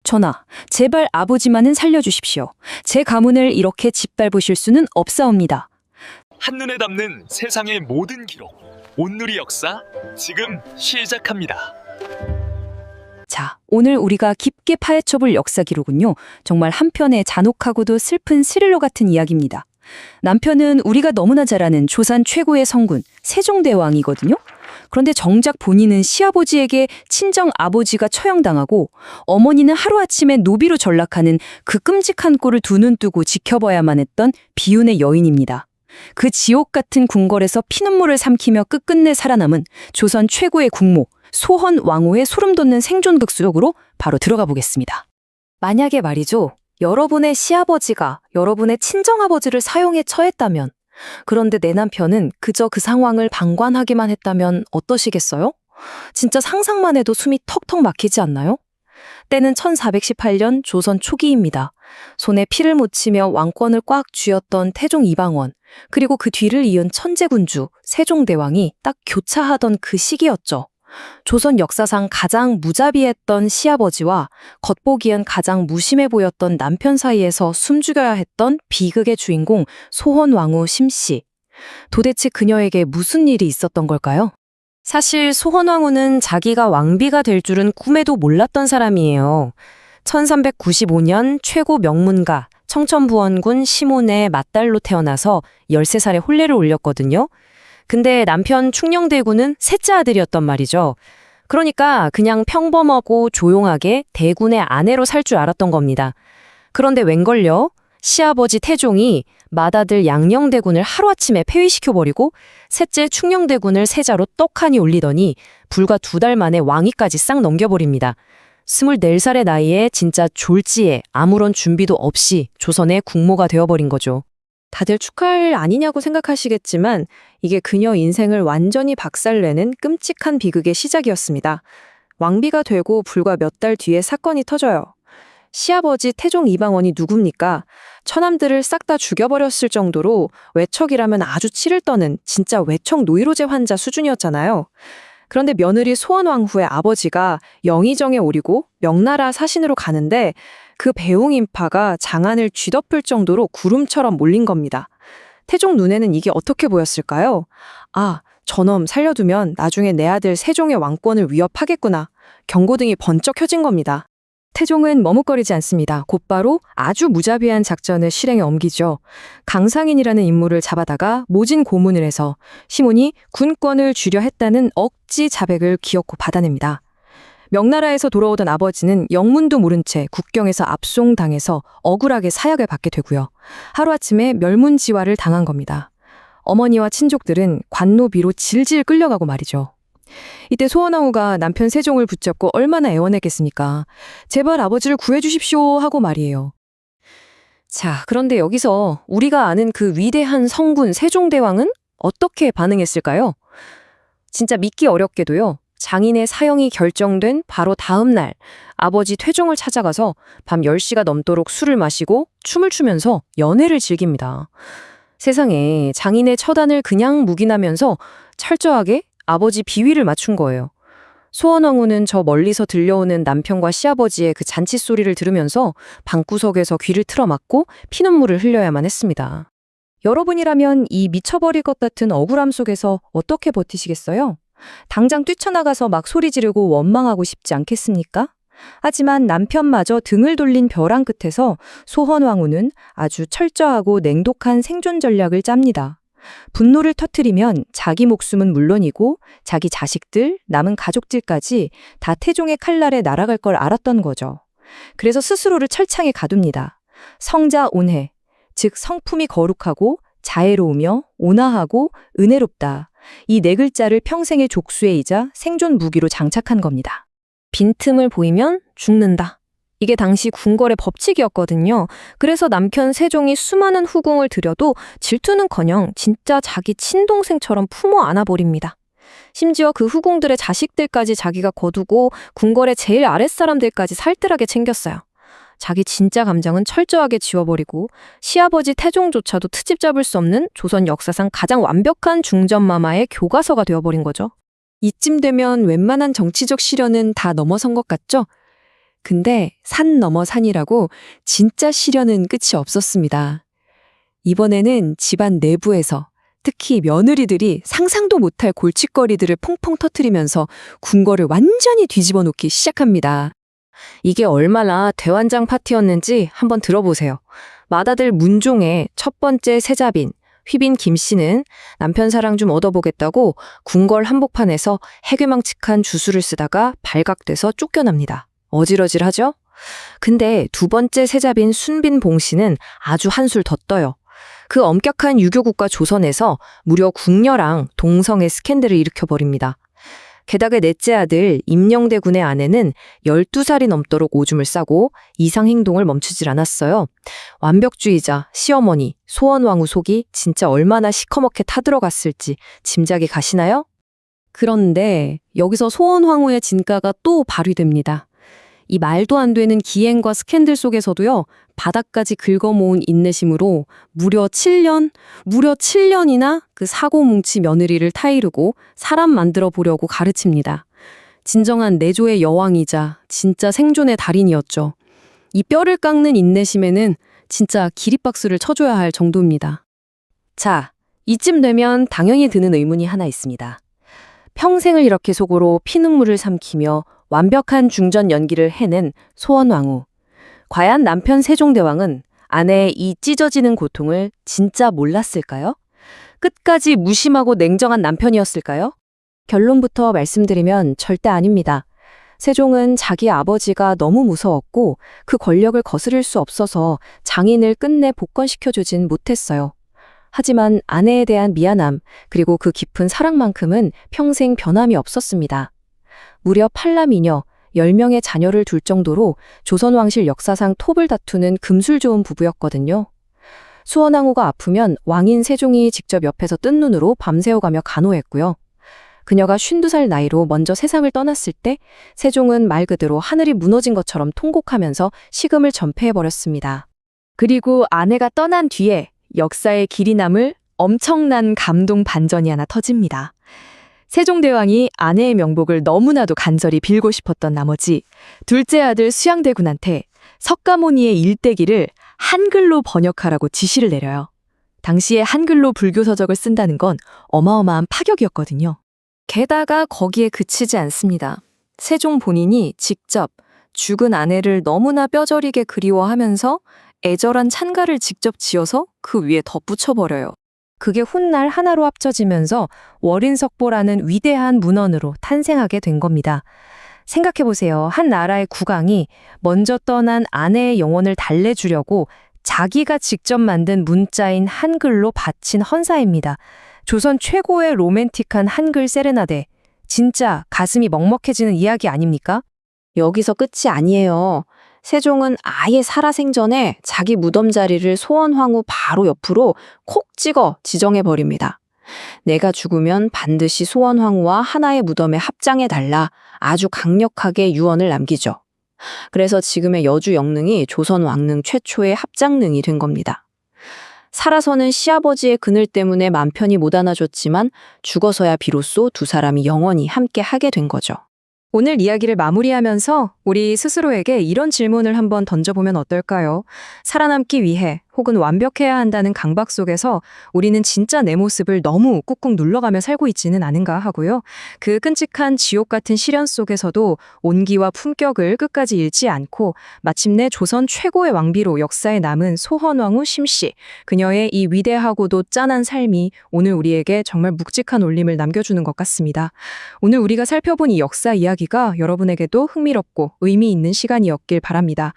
전하, 제발 아버지만은 살려주십시오. 제 가문을 이렇게 짓밟으실 수는 없사옵니다. 한눈에 담는 세상의 모든 기록, 온누리 역사 지금 시작합니다. 자, 오늘 우리가 깊게 파헤쳐볼 역사 기록은요, 정말 한편의 잔혹하고도 슬픈 스릴러 같은 이야기입니다. 남편은 우리가 너무나 잘 아는 조선 최고의 성군 세종대왕이거든요. 그런데 정작 본인은 시아버지에게 친정 아버지가 처형당하고 어머니는 하루아침에 노비로 전락하는 그 끔찍한 꼴을 두 눈 뜨고 지켜봐야만 했던 비운의 여인입니다. 그 지옥 같은 궁궐에서 피눈물을 삼키며 끝끝내 살아남은 조선 최고의 국모 소헌 왕후의 소름 돋는 생존극 속으로 바로 들어가 보겠습니다. 만약에 말이죠, 여러분의 시아버지가 여러분의 친정아버지를 사형에 처했다면, 그런데 내 남편은 그저 그 상황을 방관하기만 했다면 어떠시겠어요? 진짜 상상만 해도 숨이 턱턱 막히지 않나요? 때는 1418년 조선 초기입니다. 손에 피를 묻히며 왕권을 꽉 쥐었던 태종 이방원, 그리고 그 뒤를 이은 천재군주 세종대왕이 딱 교차하던 그 시기였죠. 조선 역사상 가장 무자비했던 시아버지와 겉보기엔 가장 무심해 보였던 남편 사이에서 숨죽여야 했던 비극의 주인공 소헌 왕후 심씨. 도대체 그녀에게 무슨 일이 있었던 걸까요? 사실 소헌 왕후는 자기가 왕비가 될 줄은 꿈에도 몰랐던 사람이에요. 1395년 최고 명문가 청천부원군 시몬의 맏딸로 태어나서 13살에 혼례를 올렸거든요. 근데 남편 충녕대군은 셋째 아들이었단 말이죠. 그러니까 그냥 평범하고 조용하게 대군의 아내로 살 줄 알았던 겁니다. 그런데 웬걸요? 시아버지 태종이 맏아들 양녕대군을 하루아침에 폐위시켜버리고 셋째 충녕대군을 세자로 떡하니 올리더니 불과 2달 만에 왕위까지 싹 넘겨버립니다. 24살의 나이에 진짜 졸지에 아무런 준비도 없이 조선의 국모가 되어버린 거죠. 다들 축하할 일 아니냐고 생각하시겠지만 이게 그녀 인생을 완전히 박살내는 끔찍한 비극의 시작이었습니다. 왕비가 되고 불과 몇 달 뒤에 사건이 터져요. 시아버지 태종 이방원이 누굽니까? 처남들을 싹 다 죽여버렸을 정도로 외척이라면 아주 치를 떠는 진짜 외척 노이로제 환자 수준이었잖아요. 그런데 며느리 소헌 왕후의 아버지가 영의정에 오리고 명나라 사신으로 가는데 그 배웅 인파가 장안을 쥐덮을 정도로 구름처럼 몰린 겁니다. 태종 눈에는 이게 어떻게 보였을까요? 아, 저놈 살려두면 나중에 내 아들 세종의 왕권을 위협하겠구나. 경고등이 번쩍 켜진 겁니다. 태종은 머뭇거리지 않습니다. 곧바로 아주 무자비한 작전을 실행에 옮기죠. 강상인이라는 인물을 잡아다가 모진 고문을 해서 시몬이 군권을 주려 했다는 억지 자백을 기어코 받아냅니다. 명나라에서 돌아오던 아버지는 영문도 모른 채 국경에서 압송당해서 억울하게 사약을 받게 되고요. 하루아침에 멸문지화를 당한 겁니다. 어머니와 친족들은 관노비로 질질 끌려가고 말이죠. 이때 소헌 왕후가 남편 세종을 붙잡고 얼마나 애원했겠습니까? 제발 아버지를 구해주십시오 하고 말이에요. 자, 그런데 여기서 우리가 아는 그 위대한 성군 세종대왕은 어떻게 반응했을까요? 진짜 믿기 어렵게도요. 장인의 사형이 결정된 바로 다음 날 아버지 태종을 찾아가서 밤 10시가 넘도록 술을 마시고 춤을 추면서 연애를 즐깁니다. 세상에, 장인의 처단을 그냥 묵인하면서 철저하게 아버지 비위를 맞춘 거예요. 소헌 왕후는 저 멀리서 들려오는 남편과 시아버지의 그 잔치 소리를 들으면서 방구석에서 귀를 틀어막고 피눈물을 흘려야만 했습니다. 여러분이라면 이 미쳐버릴 것 같은 억울함 속에서 어떻게 버티시겠어요? 당장 뛰쳐나가서 막 소리 지르고 원망하고 싶지 않겠습니까? 하지만 남편마저 등을 돌린 벼랑 끝에서 소헌 왕후는 아주 철저하고 냉독한 생존 전략을 짭니다. 분노를 터뜨리면 자기 목숨은 물론이고 자기 자식들, 남은 가족들까지 다 태종의 칼날에 날아갈 걸 알았던 거죠. 그래서 스스로를 철창에 가둡니다. 성자온해, 즉 성품이 거룩하고 자애로우며 온화하고 은혜롭다. 이 네 글자를 평생의 족수의이자 생존 무기로 장착한 겁니다. 빈틈을 보이면 죽는다. 이게 당시 궁궐의 법칙이었거든요. 그래서 남편 세종이 수많은 후궁을 들여도 질투는커녕 진짜 자기 친동생처럼 품어 안아버립니다. 심지어 그 후궁들의 자식들까지 자기가 거두고 궁궐의 제일 아랫사람들까지 살뜰하게 챙겼어요. 자기 진짜 감정은 철저하게 지워버리고 시아버지 태종조차도 트집 잡을 수 없는 조선 역사상 가장 완벽한 중전마마의 교과서가 되어버린 거죠. 이쯤 되면 웬만한 정치적 시련은 다 넘어선 것 같죠? 근데 산 넘어 산이라고 진짜 시련은 끝이 없었습니다. 이번에는 집안 내부에서 특히 며느리들이 상상도 못할 골칫거리들을 퐁퐁 터뜨리면서 궁궐을 완전히 뒤집어 놓기 시작합니다. 이게 얼마나 대환장 파티였는지 한번 들어보세요. 맏아들 문종의 첫 번째 세자빈, 휘빈 김씨는 남편 사랑 좀 얻어보겠다고 궁궐 한복판에서 해괴망측한 주술을 쓰다가 발각돼서 쫓겨납니다. 어질어질하죠? 근데 두 번째 세자빈 순빈 봉씨는 아주 한술 더 떠요. 그 엄격한 유교국가 조선에서 무려 궁녀랑 동성애 스캔들을 일으켜버립니다. 게다가 넷째 아들 임영대 군의 아내는 12살이 넘도록 오줌을 싸고 이상 행동을 멈추질 않았어요. 완벽주의자, 시어머니, 소원왕후 속이 진짜 얼마나 시커멓게 타들어갔을지 짐작이 가시나요? 그런데 여기서 소원왕후의 진가가 또 발휘됩니다. 이 말도 안 되는 기행과 스캔들 속에서도요, 바닥까지 긁어모은 인내심으로 무려 7년이나 그 사고뭉치 며느리를 타이르고 사람 만들어 보려고 가르칩니다. 진정한 내조의 여왕이자 진짜 생존의 달인이었죠. 이 뼈를 깎는 인내심에는 진짜 기립박수를 쳐줘야 할 정도입니다. 자, 이쯤 되면 당연히 드는 의문이 하나 있습니다. 평생을 이렇게 속으로 피눈물을 삼키며 완벽한 중전 연기를 해낸 소원왕후. 과연 남편 세종대왕은 아내의 이 찢어지는 고통을 진짜 몰랐을까요? 끝까지 무심하고 냉정한 남편이었을까요? 결론부터 말씀드리면 절대 아닙니다. 세종은 자기 아버지가 너무 무서웠고 그 권력을 거스를 수 없어서 장인을 끝내 복권시켜주진 못했어요. 하지만 아내에 대한 미안함 그리고 그 깊은 사랑만큼은 평생 변함이 없었습니다. 무려 8남 2녀, 10명의 자녀를 둘 정도로 조선왕실 역사상 톱을 다투는 금술 좋은 부부였거든요. 수원왕후가 아프면 왕인 세종이 직접 옆에서 뜬 눈으로 밤새워가며 간호했고요. 그녀가 52살 나이로 먼저 세상을 떠났을 때 세종은 말 그대로 하늘이 무너진 것처럼 통곡하면서 식음을 전폐해버렸습니다. 그리고 아내가 떠난 뒤에 역사의 길이 남을 엄청난 감동 반전이 하나 터집니다. 세종대왕이 아내의 명복을 너무나도 간절히 빌고 싶었던 나머지 둘째 아들 수양대군한테 석가모니의 일대기를 한글로 번역하라고 지시를 내려요. 당시에 한글로 불교 서적을 쓴다는 건 어마어마한 파격이었거든요. 게다가 거기에 그치지 않습니다. 세종 본인이 직접 죽은 아내를 너무나 뼈저리게 그리워하면서 애절한 찬가를 직접 지어서 그 위에 덧붙여버려요. 그게 훗날 하나로 합쳐지면서 월인석보라는 위대한 문헌으로 탄생하게 된 겁니다. 생각해보세요. 한 나라의 국왕이 먼저 떠난 아내의 영혼을 달래주려고 자기가 직접 만든 문자인 한글로 바친 헌사입니다. 조선 최고의 로맨틱한 한글 세레나데. 진짜 가슴이 먹먹해지는 이야기 아닙니까? 여기서 끝이 아니에요. 세종은 아예 살아생전에 자기 무덤 자리를 소원왕후 바로 옆으로 콕 찍어 지정해버립니다. 내가 죽으면 반드시 소원왕후와 하나의 무덤에 합장해달라 아주 강력하게 유언을 남기죠. 그래서 지금의 여주 영릉이 조선 왕릉 최초의 합장릉이 된 겁니다. 살아서는 시아버지의 그늘 때문에 맘 편히 못 안아줬지만 죽어서야 비로소 두 사람이 영원히 함께 하게 된 거죠. 오늘 이야기를 마무리하면서 우리 스스로에게 이런 질문을 한번 던져보면 어떨까요? 살아남기 위해 혹은 완벽해야 한다는 강박 속에서 우리는 진짜 내 모습을 너무 꾹꾹 눌러가며 살고 있지는 않은가 하고요. 그 끔찍한 지옥 같은 시련 속에서도 온기와 품격을 끝까지 잃지 않고 마침내 조선 최고의 왕비로 역사에 남은 소헌왕후 심씨, 그녀의 이 위대하고도 짠한 삶이 오늘 우리에게 정말 묵직한 울림을 남겨주는 것 같습니다. 오늘 우리가 살펴본 이 역사 이야기가 여러분에게도 흥미롭고 의미 있는 시간이었길 바랍니다.